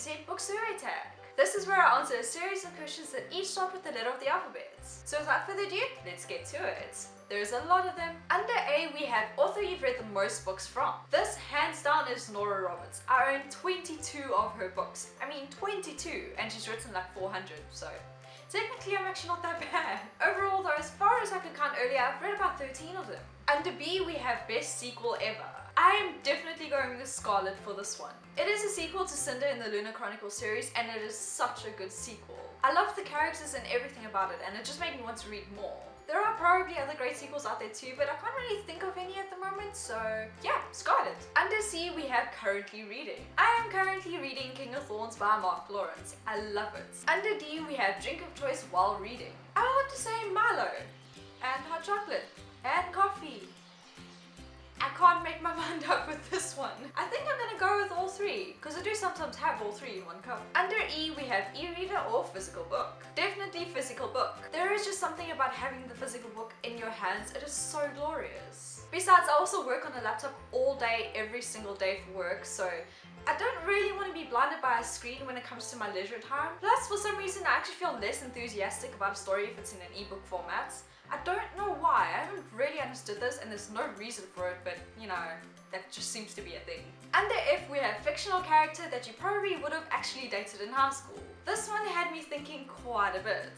said book survey tag. This is where I answer a series of questions that each start with the letter of the alphabet. So without further ado, let's get to it. There's a lot of them. Under A, we have author you've read the most books from. This, hands down, is Nora Roberts. I own 22 of her books. I mean 22, and she's written like 400, so technically I'm actually not that bad. Overall though, as far as I could count earlier, I've read about 13 of them. Under B, we have best sequel ever. I am definitely going with Scarlet for this one. It is a sequel to Cinder in the Lunar Chronicles series, and it is such a good sequel. I love the characters and everything about it, and it just made me want to read more. There are probably other great sequels out there too, but I can't really think of any at the moment, so yeah, Scarlet. Under C, we have currently reading. I am currently reading King of Thorns by Mark Lawrence. I love it. Under D, we have drink of choice while reading. I would have to say Milo, and hot chocolate, and coffee. I can't make my mind up with this one. I think I'm gonna go with all three, because I do sometimes have all three in one cup. Under E, we have e-reader or physical book. Definitely physical book. There is just something about having the physical book in your hands. It is so glorious. Besides, I also work on a laptop all day, every single day for work, so I don't really want to be blinded by a screen when it comes to my leisure time. Plus, for some reason, I actually feel less enthusiastic about a story if it's in an ebook format. I don't know why. I haven't really understood this, and there's no reason for it, but you know, that just seems to be a thing. Under F, we have fictional character that you probably would have actually dated in high school. This one had me thinking quite a bit.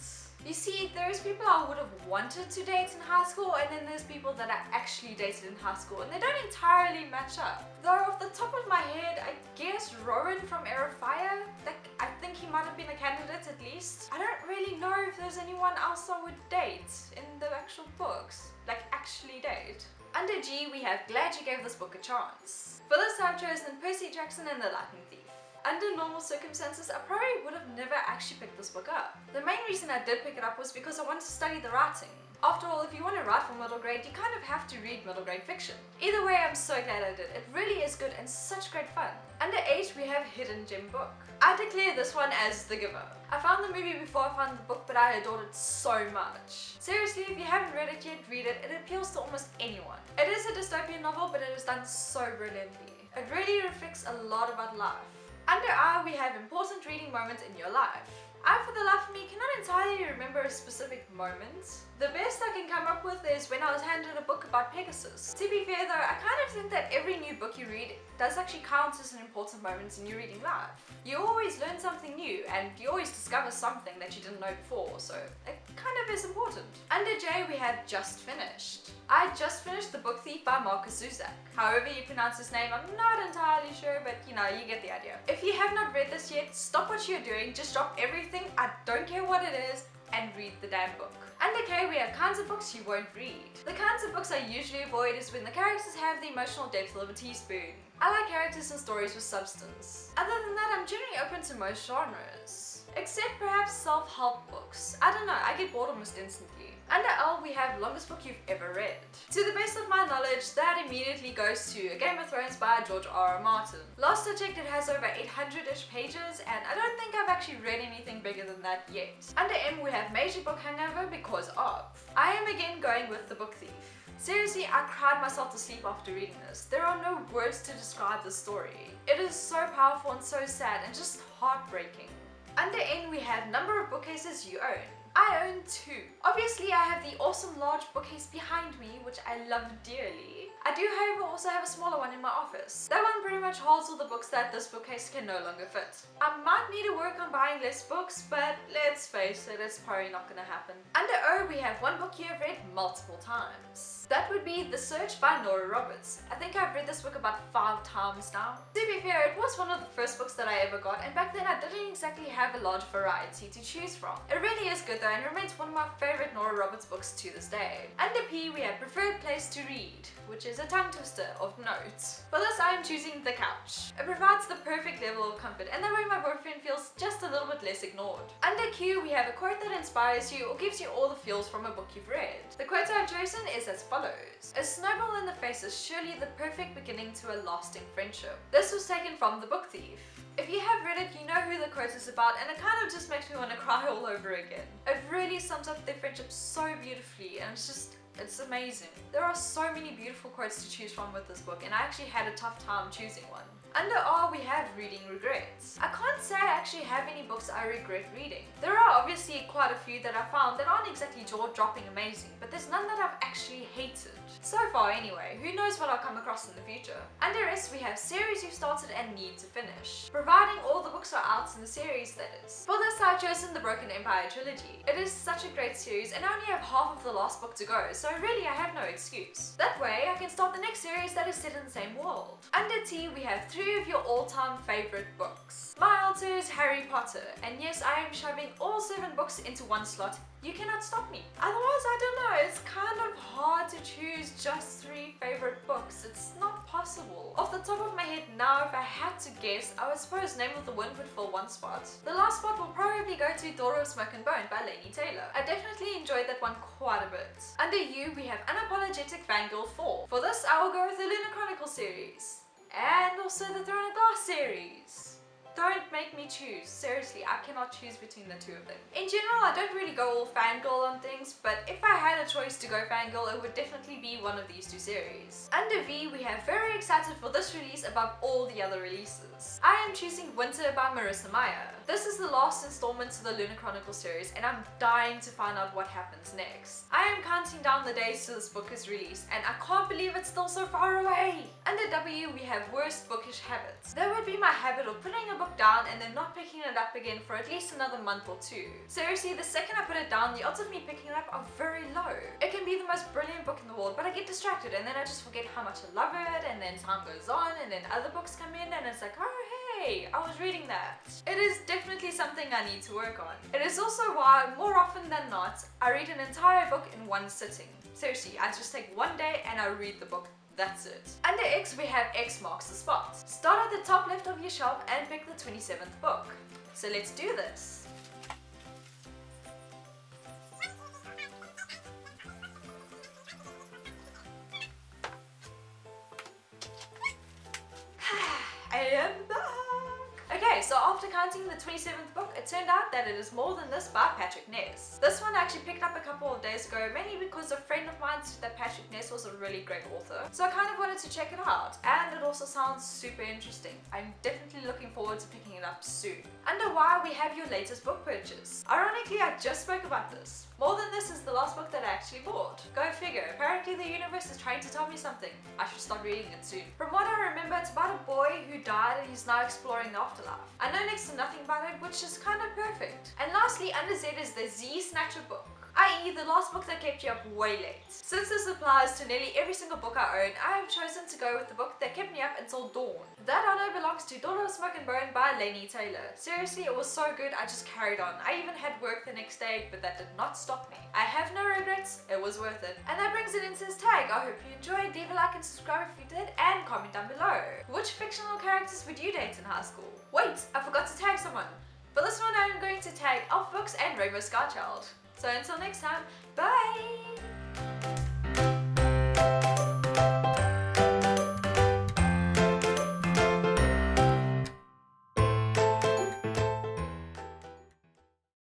You see, there's people I would have wanted to date in high school, and then there's people that I actually dated in high school, and they don't entirely match up. Though off the top of my head, I guess Rowan from Air of Fire, like, I think he might have been a candidate at least. I don't really know if there's anyone else I would date in the actual books, like actually date. Under G, we have glad you gave this book a chance. For this, I've chosen Percy Jackson and the Lightning Thief. Under normal circumstances, I probably would have never actually picked this book up. The main reason I did pick it up was because I wanted to study the writing. After all, if you want to write for middle grade, you kind of have to read middle grade fiction. Either way, I'm so glad I did. It really is good and such great fun. Under H, we have Hidden Gem Book. I declare this one as The Giver. I found the movie before I found the book, but I adored it so much. Seriously, if you haven't read it yet, read it. It appeals to almost anyone. It is a dystopian novel, but it is done so brilliantly. It really reflects a lot about life. Under I, we have important reading moments in your life. I, for the life of me, cannot entirely remember a specific moment. The best I can come up with is when I was handed a book about Pegasus. To be fair though, I kind of think that every new book you read does actually count as an important moment in your reading life. You always learn something new, and you always discover something that you didn't know before, so it kind of is important. Under J, we have just finished. I just finished The Book Thief by Marcus Zuzak. However you pronounce his name, I'm not entirely sure, but you know, you get the idea. If you have not read this yet, stop what you're doing, just drop everything, I don't care what it is, and read the damn book. Under K, we have kinds of books you won't read. The kinds of books I usually avoid is when the characters have the emotional depth of a teaspoon. I like characters and stories with substance. Other than that, I'm generally open to most genres. Except perhaps self-help books. I don't know, I get bored almost instantly. Under L, we have longest book you've ever read. To the best of my knowledge, that immediately goes to A Game of Thrones by George R.R. Martin. Last I checked, it has over 800-ish pages, and I don't think I've actually read anything bigger than that yet. Under M, we have major book hangover because of. I am again going with The Book Thief. Seriously, I cried myself to sleep after reading this. There are no words to describe the story. It is so powerful and so sad and just heartbreaking. Under N, we have number of bookcases you own. I own 2. Obviously, I have the awesome large bookcase behind me, which I love dearly. I do, however, also have a smaller one in my office. That one pretty much holds all the books that this bookcase can no longer fit. I might need to work on buying less books, but let's face it, it's probably not gonna happen. Under O, we have one book you have read multiple times. That would be The Search by Nora Roberts. I think I've read this book about 5 times now. To be fair, it was one of the first books that I ever got, and back then I didn't exactly have a large variety to choose from. It really is good though, and remains one of my favorite Nora Roberts books to this day. Under P, we have preferred place to read, which is a tongue twister of notes. For this, I am choosing the couch. It provides the perfect level of comfort, and that way my boyfriend feels just a little bit less ignored. Under Q, we have a quote that inspires you or gives you all the feels from a book you've read. The quote I've chosen is as follows. A snowball in the face is surely the perfect beginning to a lasting friendship. This was taken from The Book Thief. If you have read it, you know who the quote is about, and it kind of just makes me want to cry all over again. It really sums up their friendship so beautifully, and it's amazing. There are so many beautiful quotes to choose from with this book, and I actually had a tough time choosing one. Under R we have reading regrets. I can't say I actually have any books I regret reading. There are obviously quite a few that I found that aren't exactly jaw-dropping amazing, but there's none that I've actually hated. So far anyway, who knows what I'll come across in the future. Under S we have series you've started and need to finish. Providing all the books are out in the series, that is. For this I've chosen the Broken Empire trilogy. It is such a great series and I only have half of the last book to go, so really I have no excuse. That way I can start the next series that is set in the same world. Under T we have 3 of your all-time favorite books. My answer is Harry Potter, and yes, I am shoving all 7 books into one slot. You cannot stop me. Otherwise, I don't know, it's kind of hard to choose just 3 favorite books. It's not possible. Off the top of my head now, if I had to guess, I would suppose Name of the Wind would fill one spot. The last spot will probably go to Daughter of Smoke and Bone by Laini Taylor. I definitely enjoyed that one quite a bit. Under U, we have Unapologetic Fangirl 4. For this, I will go with the Lunar Chronicle series. And also the Throne of Glass series. Don't make me choose. Seriously, I cannot choose between the 2 of them. In general, I don't really go all fangirl on things, but if I had a choice to go fangirl, it would definitely be one of these 2 series. Under V, we have very excited for this release above all the other releases. I am choosing Winter by Marissa Meyer. This is the last installment to the Lunar Chronicle series, and I'm dying to find out what happens next. I am counting down the days till this book is released, and I can't believe it's still so far away. Under W, we have Worst Bookish Habits. That would be my habit of putting a book down and then not picking it up again for at least another month or 2. Seriously, the second I put it down, the odds of me picking it up are very low. It can be the most brilliant book in the world, but I get distracted and then I just forget how much I love it, and then time goes on and then other books come in and it's like, oh hey, I was reading that. It is definitely something I need to work on. It is also why, more often than not, I read an entire book in one sitting. Seriously, I just take one day and I read the book. That's it. Under X we have X marks the spot. Start at the top left of your shelf and pick the 27th book. So let's do this. I am back! Okay, so after counting the 27th book, it turned out that it is More Than This by Patrick Ness. This one I actually picked up a couple of days ago, mainly because a friend of mine said that Patrick Ness was a really great author. So I kind of wanted to check it out, and it also sounds super interesting. I'm definitely looking forward to picking it up soon. Under Y, we have your latest book purchase. Ironically, I just spoke about this. More Than This is the last book that I actually bought. Go figure, apparently the universe is trying to tell me something. I should start reading it soon. From what I remember, it's about a boy who died and he's now exploring the afterlife. I know next to nothing about it, which is kind of perfect. And lastly, under Z is the Z Snatcher book, i.e. the last book that kept you up way late. Since this applies to nearly every single book I own, I have chosen to go with the book that kept me up until dawn. That honor belongs to Daughter of Smoke and Bone by Laini Taylor. Seriously, it was so good, I just carried on. I even had work the next day, but that did not stop me. I have no regrets, it was worth it. And that brings it into this tag. I hope you enjoyed, leave a like and subscribe if you did, and comment down below. Which fictional characters would you date in high school? Wait, I forgot to tag someone. For this one, I am going to tag Elf Books and Rainbow Scarchild. So until next time, bye!